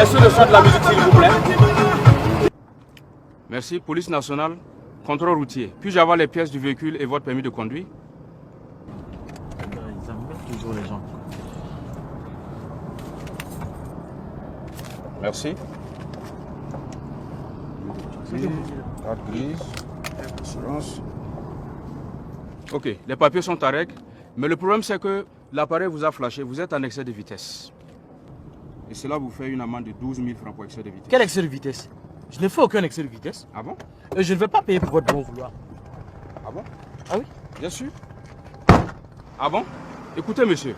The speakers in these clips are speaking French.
Baissez le son de la musique, s'il vous plaît. Merci. Police nationale, contrôle routier. Puis-je avoir les pièces du véhicule et votre permis de conduire? Ils embêtent toujours les gens. Merci. Carte grise. Assurance. Ok, les papiers sont à règle. Mais le problème, c'est que l'appareil vous a flashé. Vous êtes en excès de vitesse. Et cela vous fait une amende de 12 000 francs pour excès de vitesse. Quel excès de vitesse? Je n'ai fait aucun excès de vitesse. Ah bon? Et je ne vais pas payer pour votre bon vouloir. Ah bon? Ah oui? Bien sûr. Ah bon? Écoutez, monsieur.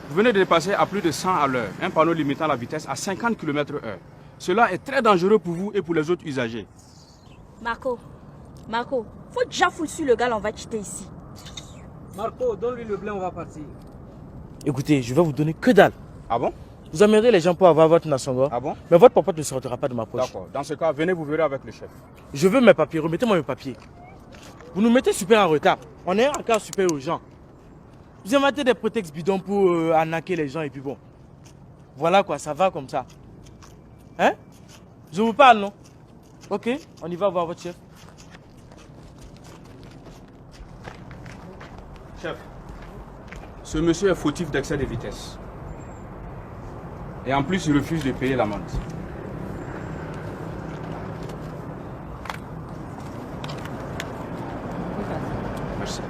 Vous venez de dépasser à plus de 100 à l'heure un panneau limitant la vitesse à 50 km/h. Cela est très dangereux pour vous et pour les autres usagers. Marco, faut déjà foutre sur le gars, on va quitter ici. Marco, donne-lui le blé, on va partir. Écoutez, je vais vous donner que dalle. Ah bon? Vous emmerdez les gens pour avoir votre nationale. Ah bon? Mais votre papa ne sortira pas de ma poche. D'accord. Dans ce cas, venez vous verrez avec le chef. Je veux mes papiers, remettez-moi mes papiers. Vous nous mettez super en retard. On est en cas super urgent. Vous inventez des prétextes bidons pour arnaquer les gens et puis bon. Voilà quoi, ça va comme ça. Hein? Je vous parle, non? Ok, on y va voir votre chef. Chef, ce monsieur est fautif d'excès de vitesse. Et en plus, il refuse de payer l'amende. Merci.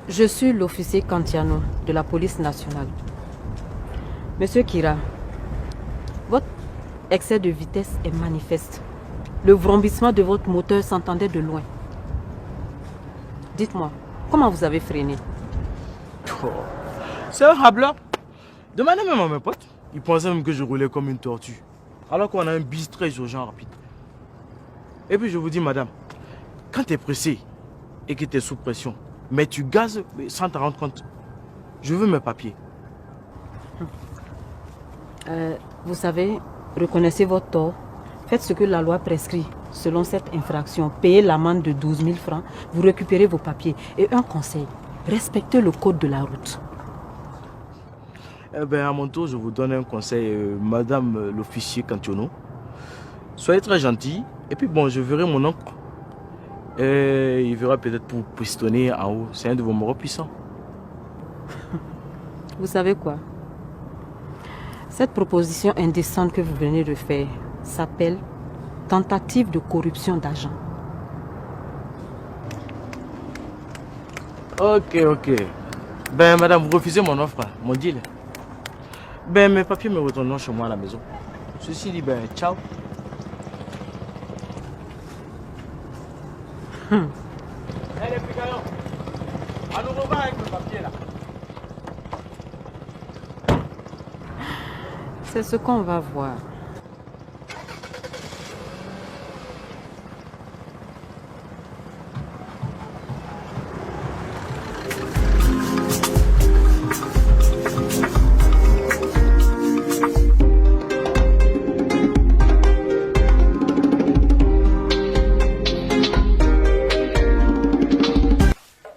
Je suis l'officier Kantiano de la police nationale. Monsieur Kira, votre excès de vitesse est manifeste. Le vrombissement de votre moteur s'entendait de loin. Dites-moi, comment vous avez freiné? Oh, c'est un rableur. Demandez même à mes potes. Ils pensaient même que je roulais comme une tortue. Alors qu'on a un bis très urgent rapide. Et puis je vous dis, madame, quand tu es pressé et que tu es sous pression, mais tu gazes sans te rendre compte, je veux mes papiers. Vous savez, reconnaissez votre tort. Faites ce que la loi prescrit. Selon cette infraction, payez l'amende de 12 000 francs, vous récupérez vos papiers. Et un conseil, respectez le code de la route. Eh bien, à mon tour, je vous donne un conseil, madame l'officier Cantiono. Soyez très gentil. Et puis bon, je verrai mon oncle. Et il verra peut-être pour pistonner en haut. C'est un de vos moraux puissants. Vous savez quoi? Cette proposition indécente que vous venez de faire s'appelle tentative de corruption d'agent. Ok. Ben, madame, vous refusez mon offre, mon deal. Ben, mes papiers me retourneront chez moi à la maison. Ceci dit, ben, ciao. Hey, les picarons, à nous revoir avec mes papiers là. C'est ce qu'on va voir.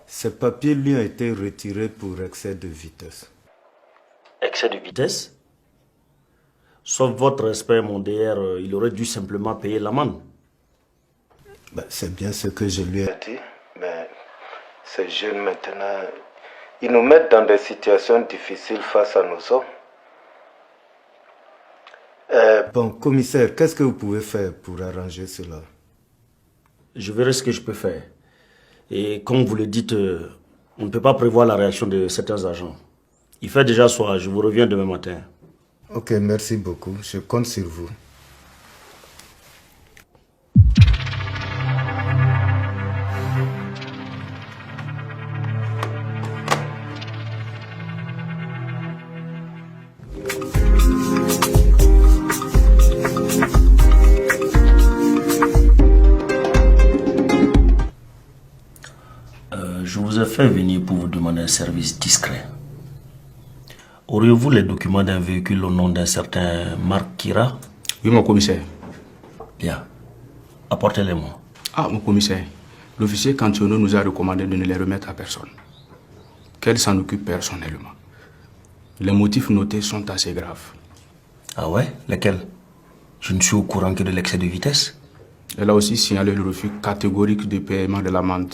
Ces papiers lui ont été retirés pour excès de vitesse. Excès de vitesse? Sauf votre respect, mon DR, il aurait dû simplement payer l'amende. Ben, c'est bien ce que je lui ai dit. Mais ces jeunes maintenant, ils nous mettent dans des situations difficiles face à nos hommes. Bon, commissaire, qu'est-ce que vous pouvez faire pour arranger cela? Je verrai ce que je peux faire. Et comme vous le dites, on ne peut pas prévoir la réaction de certains agents. Il fait déjà soir, je vous reviens demain matin. Ok, merci beaucoup. Je compte sur vous. Je vous ai fait venir pour vous demander un service discret. Auriez-vous les documents d'un véhicule au nom d'un certain Marc Kira? Oui, mon commissaire. Bien. Apportez-les-moi. Ah, mon commissaire. L'officier Cantiono nous a recommandé de ne les remettre à personne. Qu'elle s'en occupe personnellement. Les motifs notés sont assez graves. Ah ouais? Lesquels? Je ne suis au courant que de l'excès de vitesse. Elle a aussi signalé le refus catégorique de paiement de l'amende,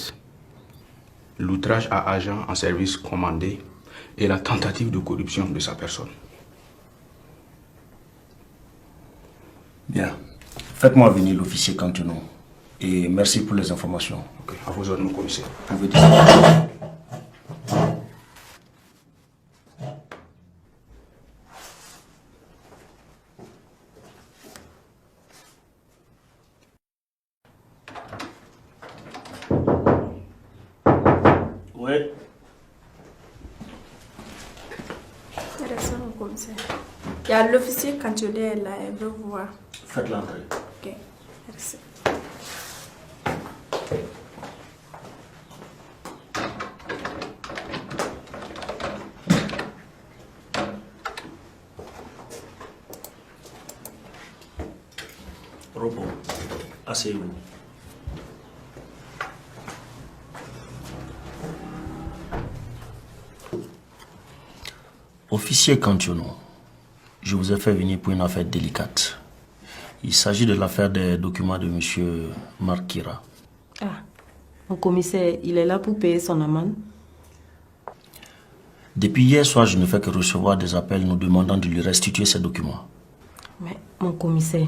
l'outrage à agent en service commandé et la tentative de corruption de sa personne. Bien. Faites-moi venir l'officier Cantiono. Et merci pour les informations. Ok, à vos ordres, mon commissaire. Vous pouvez dire. Ouais. Intéressant, mon commissaire. Il y a l'officier Cantiono là, elle veut vous voir. Faites l'entrée. Ok, merci. Repos. Asseyez-vous. Officier Cantiono, je vous ai fait venir pour une affaire délicate. Il s'agit de l'affaire des documents de M. Markira. Ah, mon commissaire, il est là pour payer son amende? Depuis hier soir, je ne fais que recevoir des appels nous demandant de lui restituer ces documents. Mais, mon commissaire,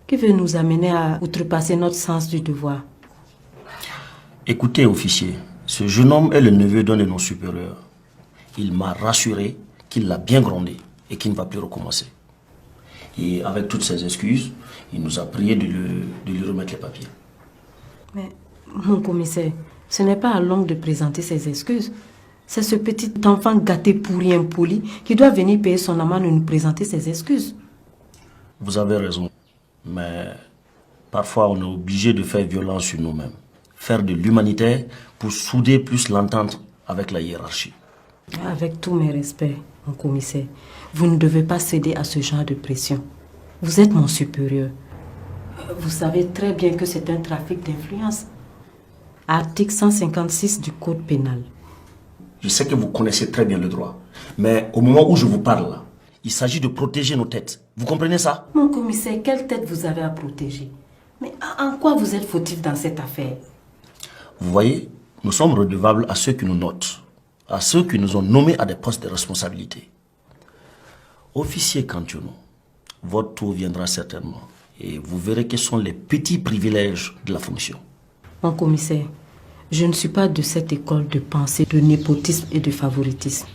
qui veut nous amener à outrepasser notre sens du devoir? Écoutez, officier, ce jeune homme est le neveu d'un de nos supérieurs. Il m'a rassuré qu'il l'a bien grondé et qu'il ne va plus recommencer. Et avec toutes ces excuses, il nous a prié de lui remettre les papiers. Mais, mon commissaire, ce n'est pas à l'homme de présenter ses excuses. C'est ce petit enfant gâté pourri impoli qui doit venir payer son amende et nous présenter ses excuses. Vous avez raison. Mais parfois, on est obligé de faire violence sur nous-mêmes. Faire de l'humanitaire pour souder plus l'entente avec la hiérarchie. Avec tous mes respects, mon commissaire, vous ne devez pas céder à ce genre de pression. Vous êtes mon supérieur. Vous savez très bien que c'est un trafic d'influence. Article 156 du Code pénal. Je sais que vous connaissez très bien le droit. Mais au moment où je vous parle, là, il s'agit de protéger nos têtes. Vous comprenez ça? Mon commissaire, quelle tête vous avez à protéger? Mais en quoi vous êtes fautif dans cette affaire? Vous voyez, nous sommes redevables à ceux qui nous notent, à ceux qui nous ont nommés à des postes de responsabilité. Officier Cantiono, votre tour viendra certainement et vous verrez quels sont les petits privilèges de la fonction. Mon commissaire, je ne suis pas de cette école de pensée de népotisme et de favoritisme.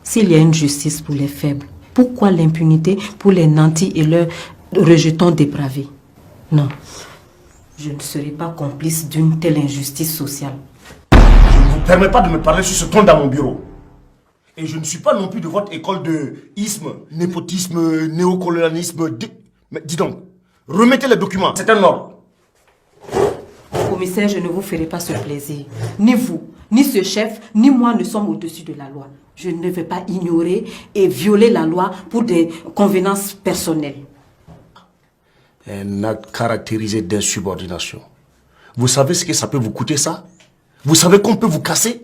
S'il y a une justice pour les faibles, pourquoi l'impunité pour les nantis et leurs rejetons dépravés? Non, je ne serai pas complice d'une telle injustice sociale. Je ne vous permets pas de me parler sur ce ton dans mon bureau. Et je ne suis pas non plus de votre école de isme, népotisme, néocolonialisme. Mais dis donc, remettez les documents, c'est un ordre. Commissaire, je ne vous ferai pas ce plaisir. Ni vous, ni ce chef, ni moi ne sommes au-dessus de la loi. Je ne vais pas ignorer et violer la loi pour des convenances personnelles. Un acte caractérisé d'insubordination. Vous savez ce que ça peut vous coûter, ça? Vous savez qu'on peut vous casser?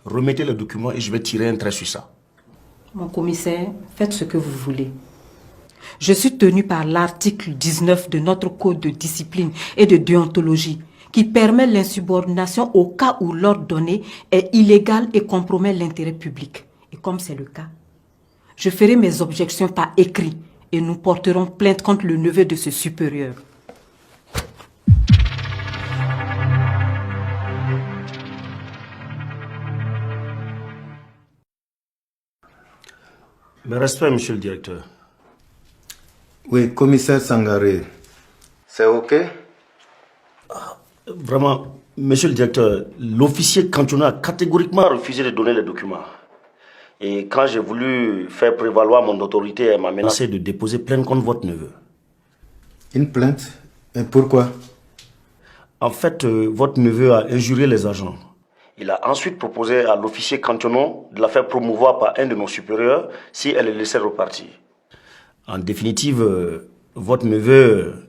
Remettez le document et je vais tirer un trait sur ça. Mon commissaire, faites ce que vous voulez. Je suis tenu par l'article 19 de notre code de discipline et de déontologie qui permet l'insubordination au cas où l'ordre donné est illégal et compromet l'intérêt public. Et comme c'est le cas, je ferai mes objections par écrit et nous porterons plainte contre le neveu de ce supérieur. Mes respects, monsieur le directeur. Oui, commissaire Sangaré, c'est OK? Vraiment, monsieur le directeur, l'officier Cantiono a catégoriquement refusé de donner les documents. Et quand j'ai voulu faire prévaloir mon autorité, elle m'a menacé de déposer plainte contre votre neveu. Une plainte? Et pourquoi? En fait, votre neveu a injurié les agents. Il a ensuite proposé à l'officier Cantiono de la faire promouvoir par un de nos supérieurs si elle le laissait repartir. En définitive, votre neveu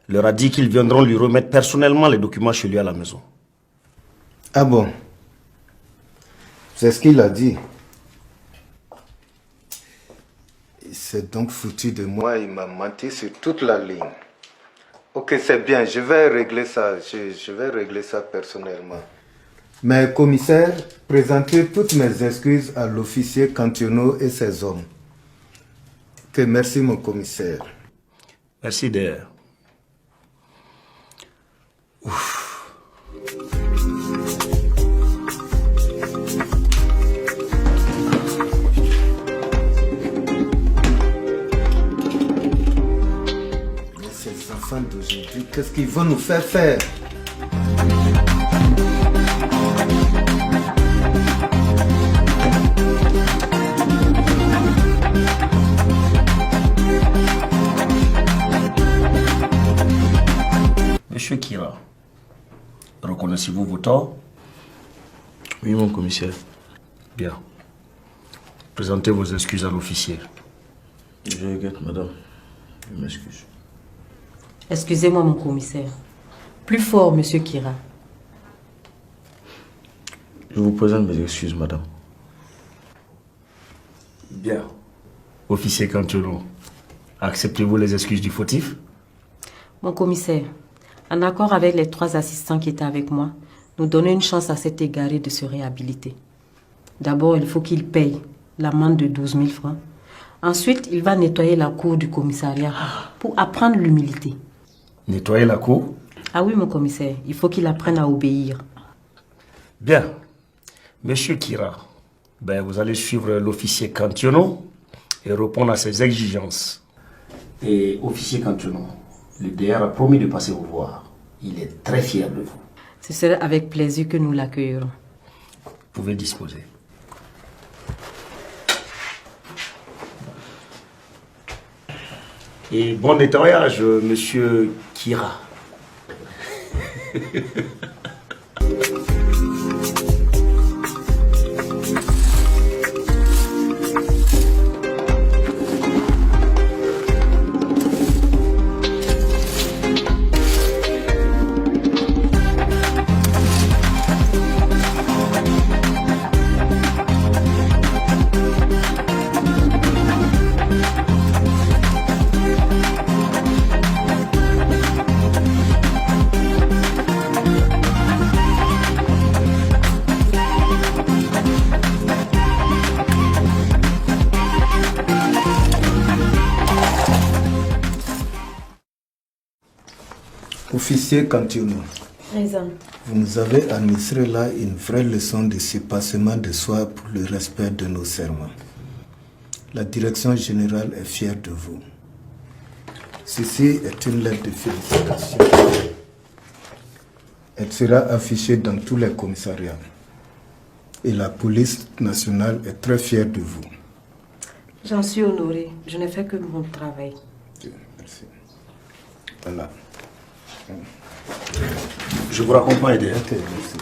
leur a dit qu'ils viendront lui remettre personnellement les documents chez lui à la maison. Ah bon? C'est ce qu'il a dit. Il s'est donc foutu de moi, il m'a menti sur toute la ligne. Ok, c'est bien, je vais régler ça, je vais régler ça personnellement. Mais commissaire, présentez toutes mes excuses à l'officier Cantionneau et ses hommes. Ok, merci mon commissaire. Merci Der. Ces enfants d'aujourd'hui, qu'est-ce qu'ils vont nous faire faire? Monsieur Kira, reconnaissez-vous vos torts? Oui, mon commissaire. Bien. Présentez vos excuses à l'officier. Je regrette, madame. Je m'excuse. Excusez-moi, mon commissaire. Plus fort, monsieur Kira. Je vous présente mes excuses, madame. Bien. Officier Cantionneau, acceptez-vous les excuses du fautif? Mon commissaire, en accord avec les 3 assistants qui étaient avec moi, nous donnons une chance à cet égaré de se réhabiliter. D'abord, il faut qu'il paye l'amende de 12 000 francs. Ensuite, il va nettoyer la cour du commissariat pour apprendre l'humilité. Nettoyer la cour? Ah oui, mon commissaire, il faut qu'il apprenne à obéir. Bien. Monsieur Kira, vous allez suivre l'officier Cantionneau et répondre à ses exigences. Et officier Cantionneau, le DR a promis de passer vous voir. Il est très fier de vous. Ce serait avec plaisir que nous l'accueillerons. Vous pouvez disposer. Et bon nettoyage, monsieur Kira. Officier Cantionneau, Présent. vous nous avez administré là une vraie leçon de surpassement de soi pour le respect de nos serments. La direction générale est fière de vous. Ceci est une lettre de félicitations. Elle sera affichée dans tous les commissariats. Et la police nationale est très fière de vous. J'en suis honorée. Je n'ai fait que mon travail. Merci. Voilà. Je vous raccompagne. Ok, merci.